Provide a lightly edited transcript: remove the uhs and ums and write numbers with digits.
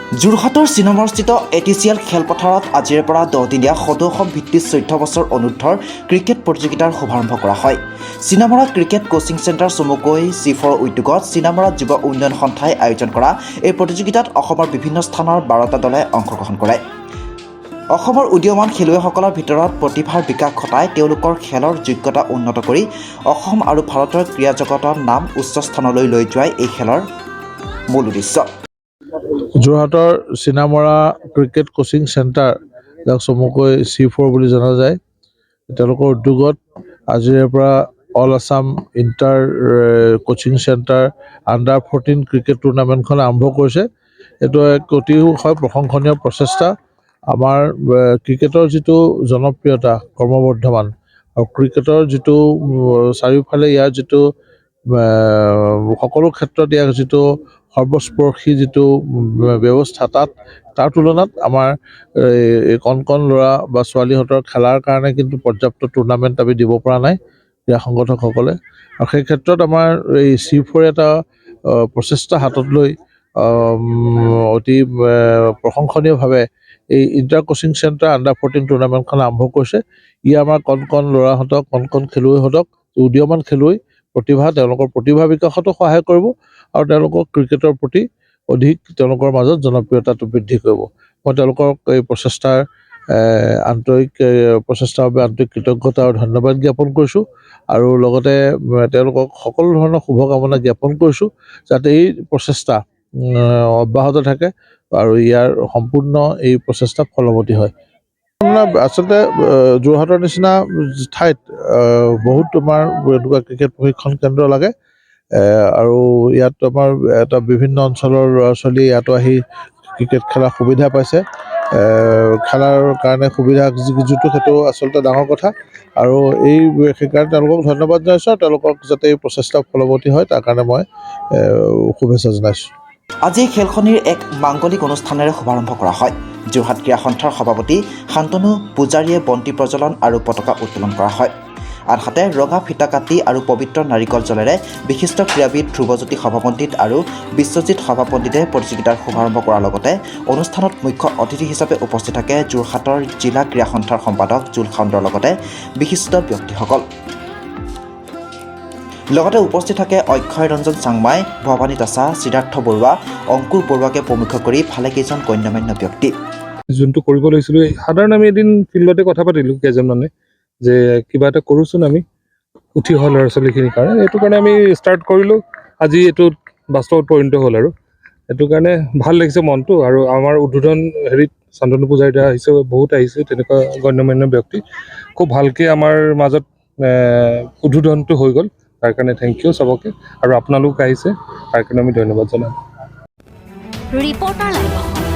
যোৰহাটৰ চিনেমাস্থিত ATCL খেলপথাৰত আজিৰে পৰা 10 দিনীয়া সদৌ অসম ভিত্তিক 14 বছৰ অনুৰ্ধৰ ক্ৰিকেট প্ৰতিযোগিতাৰ শুভাৰম্ভ কৰা হয়। চিনামৰা ক্ৰিকেট কোচিং চেণ্টাৰ চমুকৈ C4 উদ্যোগত চিনামৰা যুৱ উন্নয়ন সন্থাই আয়োজন কৰা এই প্ৰতিযোগিতাত অসমৰ বিভিন্ন স্থানৰ 12টা দলে অংশগ্ৰহণ কৰে। অসমৰ উদীয়মান খেলুৱৈসকলৰ ভিতৰত প্ৰতিভাৰ বিকাশ ঘটাই তেওঁলোকৰ খেলৰ যোগ্যতা উন্নত কৰি অসম আৰু ভাৰতৰ ক্ৰীড়া জগতৰ নাম উচ্চ স্থানলৈ লৈ যোৱাই এই খেলৰ মূল উদ্দেশ্য। যোৰহাটৰ চিনামৰা ক্ৰিকেট কোচিং চেণ্টাৰ, যাক চমুকৈ C4 বুলি জনা যায়, তেওঁলোকৰ উদ্যোগত আজিৰে পৰা all Assam inter coaching centre আণ্ডাৰ-14 ক্ৰিকেট টুৰ্ণামেণ্টখন আৰম্ভ কৰিছে। এইটো এক অতিশয় প্ৰশংসনীয় প্ৰচেষ্টা। আমাৰ ক্ৰিকেটৰ যিটো জনপ্ৰিয়তা ক্ৰমবৰ্ধমান আৰু ক্ৰিকেটৰ যিটো চাৰিওফালে ইয়াৰ যিটো সকলো ক্ষেত্ৰত ইয়াৰ যিটো সৰ্বস্পৰ্শী যিটো ব্যৱস্থা, তাৰ তুলনাত আমাৰ কণ কণ ল'ৰা বা ছোৱালীহঁতৰ খেলাৰ কাৰণে কিন্তু পৰ্যাপ্ত টুৰ্ণামেণ্ট আমি দিব পৰা নাই ক্ৰীড়া সংগঠকসকলে। আৰু সেই ক্ষেত্ৰত আমাৰ এই C4 এটা প্ৰচেষ্টা হাতত লৈ অতি প্ৰশংসনীয়ভাৱে এই ইণ্টাৰ কোচিং চেণ্টাৰ আণ্ডাৰ-14 টুৰ্ণামেণ্টখন আৰম্ভ কৰিছে। ই আমাৰ কণ কণ ল'ৰাহঁতক, কণ কণ খেলুৱৈহঁতক, উদীয়মান খেলুৱৈ তেওঁলোকৰ প্ৰতিভা বিকাশতো সহায় কৰিব আৰু তেওঁলোকক ক্ৰিকেটৰ প্ৰতি অধিক তেওঁলোকৰ মাজত জনপ্ৰিয়তাটো বৃদ্ধি কৰিব। মই তেওঁলোকক এই প্ৰচেষ্টাৰ প্ৰচেষ্টাৰ বাবে আন্তৰিক কৃতজ্ঞতা আৰু ধন্যবাদ জ্ঞাপন কৰিছোঁ আৰু লগতে তেওঁলোকক সকলো ধৰণৰ শুভকামনা জ্ঞাপন কৰিছোঁ যাতে এই প্ৰচেষ্টা অব্যাহত থাকে আৰু ইয়াৰ সম্পূৰ্ণ এই প্ৰচেষ্টা ফলৱতী হয়। আচলতে যোৰহাটৰ নিচিনা ঠাইত বহুত তোমাৰ এনেকুৱা ক্ৰিকেট প্ৰশিক্ষণ কেন্দ্ৰ লাগে আৰু ইয়াত আমাৰ এটা বিভিন্ন অঞ্চলৰ ল'ৰা ছোৱালী ইয়াতো আহি ক্ৰিকেট খেলাৰ সুবিধা পাইছে। খেলাৰ কাৰণে সুবিধা যিটো, সেইটো আচলতে ডাঙৰ কথা আৰু সেইকাৰণে তেওঁলোকক ধন্যবাদ জনাইছোঁ আৰু তেওঁলোকক যাতে এই প্ৰচেষ্টা ফলৱতী হয় তাৰ কাৰণে মই শুভেচ্ছা জনাইছোঁ। আজি এই খেলখনিৰ এক মাংগলিক অনুষ্ঠানেৰে শুভাৰম্ভ কৰা হয়। যোৰহাট ক্ৰীড়া সন্থাৰ সভাপতি শান্তনু পূজাৰীয়ে বন্তি প্ৰজ্বলন আৰু পতাকা উত্তোলন কৰা হয়। আনহাতে ৰঙা ফিতা কাটি আৰু পবিত্ৰ নাৰিকল জলেৰে বিশিষ্ট ক্ৰীড়াবিদ ধ্ৰুৱজ্যোতি সভাপণ্ডিত আৰু বিশ্বজিৎ সভাপণ্ডিতে প্ৰতিযোগিতাৰ শুভাৰম্ভ কৰাৰ লগতে অনুষ্ঠানত মুখ্য অতিথি হিচাপে উপস্থিত থাকে যোৰহাটৰ জিলা ক্ৰীড়া সন্থাৰ সম্পাদক জুল খাউণ্ডৰ লগতে বিশিষ্ট ব্যক্তিসকল। লগতে উপস্থিত থাকে অক্ষয় ৰঞ্জন চাংমাই, ভৱানী দাসা, সিদ্ধাৰ্থ বৰুৱা, অংকুৰ বৰুৱাকে প্ৰমুখ কৰি ভালেকেইজন গণ্যমান্য ব্যক্তি। যোনটো কৰিব লৈছিলোঁ, সাধাৰণ আমি এদিন ফিল্ডতে কথা পাতিলোঁ কেইজনমানে যে কিবা এটা কৰোঁচোন আমি উঠি অহা ল'ৰা ছোৱালীখিনিৰ কাৰণে। এইটো কাৰণে আমি ষ্টাৰ্ট কৰিলোঁ। আজি এইটো বাস্তৱত পৰিণত হ'ল আৰু সেইটো কাৰণে ভাল লাগিছে মনটো। আৰু আমাৰ উদ্বোধন শান্তনু পূজাৰী দা আহিছে, বহুত আহিছে তেনেকুৱা গণ্যমান্য ব্যক্তি। খুব ভালকৈ আমাৰ মাজত উদ্বোধনটো হৈ গ'ল, তাৰ কাৰণে থেংক ইউ চবকে। আৰু আপোনালোক আহিছে তাৰ কাৰণে আমি ধন্যবাদ জনাম। Reporter live.